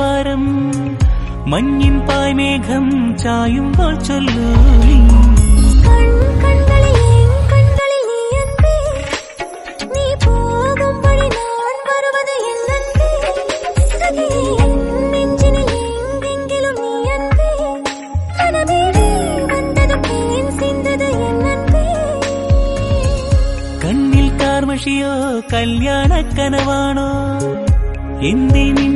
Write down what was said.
വാരം മഞ്ഞിൻ പായ്മേഘം ചായുമ്പോൾ ചൊല്ലൂ കണ്ണിൽ കാർമഷിയോ കല്യാണ കനവാണോ എന്തേ നിൻ